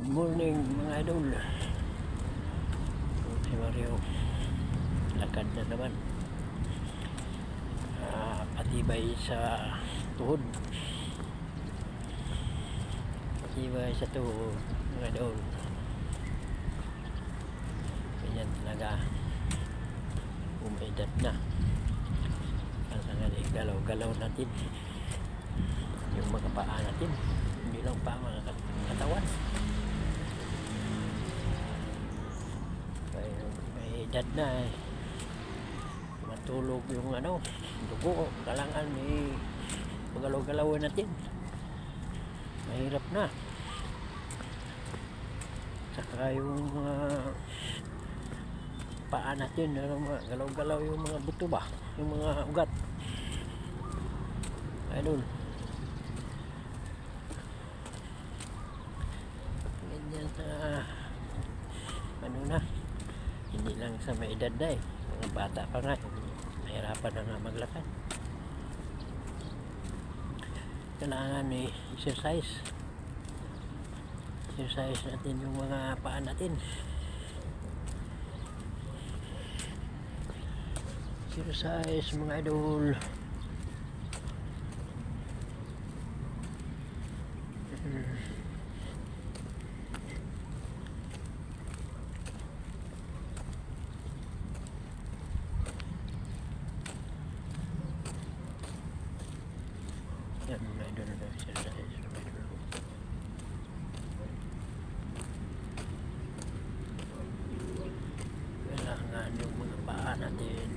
Good morning mga idol. Si Mario lakad na naman, patibay sa tuhod, patibay sa tuhod mga idol. Ganyan talaga umaedad na. Kaya galaw-galaw natin yung mga paa natin, hindi lang pa mga katawan. May edad na eh. Matulog yung dugo, kailangan pagalaw-galawin natin. Mahirap na. Saka yung paa natin, galaw-galaw yung mga buto ba, yung mga ugat. Ayun. Ganyan na, hindi lang sa may edad na eh, mga bata pa nga, mahirapan na nga maglakad. Kailangan exercise natin yung mga paa natin. Exercise mga idol. Yan mga idol, exercise mga idol. Kailangan yung mga paa natin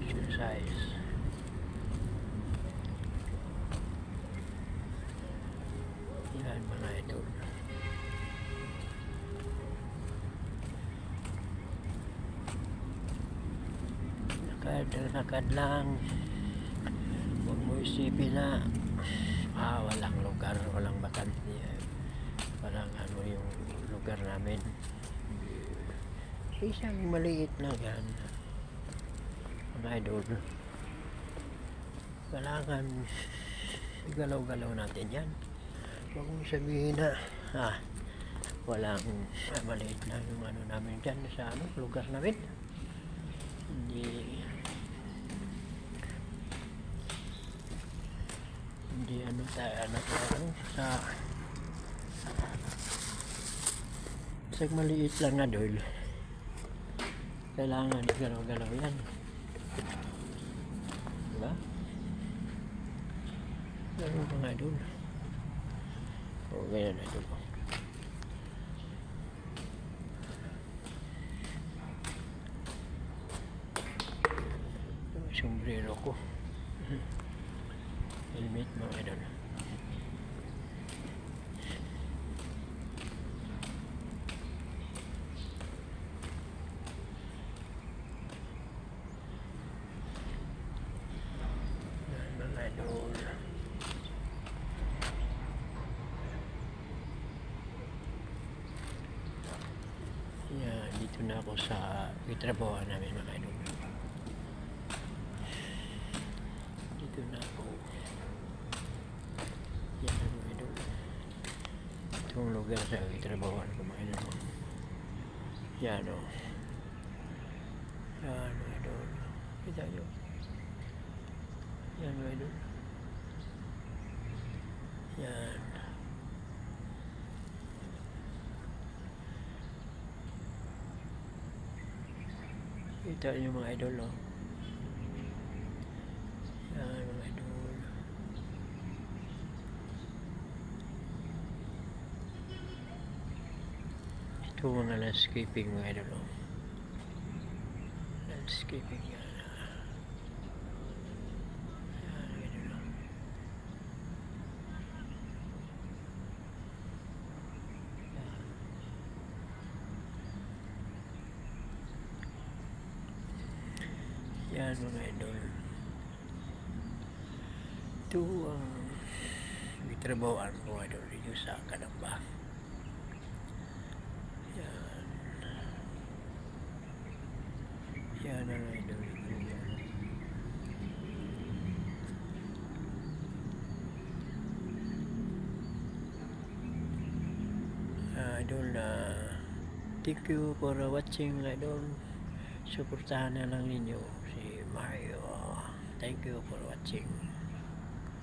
exercise. Yan mga idol. Lakad lang. Huwag mo isipin na walang lugar, walang bakante, walang yung lugar namin. Isang maliit lang yan mga idol. Kailangan galaw-galaw natin yan. Huwag mong sabihin na walang maliit lang yung namin dyan sa lugar namin. Hindi sa maliit lang na idol. Kailangan galaw-galaw yan, diba? Ganun mga idol. Ganyan idol. Yung sombrero ko, helmet mga idol. Yeah, dito na ako sa itrabaho namin mga idol. Dito na ako. Yan mga idol. Itong lugar sa itrabaho ko mga idol. Yan o. Yan mga idol. Kita nyo. Yan mga idol. Yan. Kita nyo mga idol, no? Yan mga idol. Ito mga landscaping mga idol, no? Landscaping yan. Yan mga idol. Ito ang trabahoan ko idol dito sa Kalamba. Yan. Yan ang idol. idol na thank you for watching mga idol. Suportahan na lang ninyo si Mario. Thank you for watching.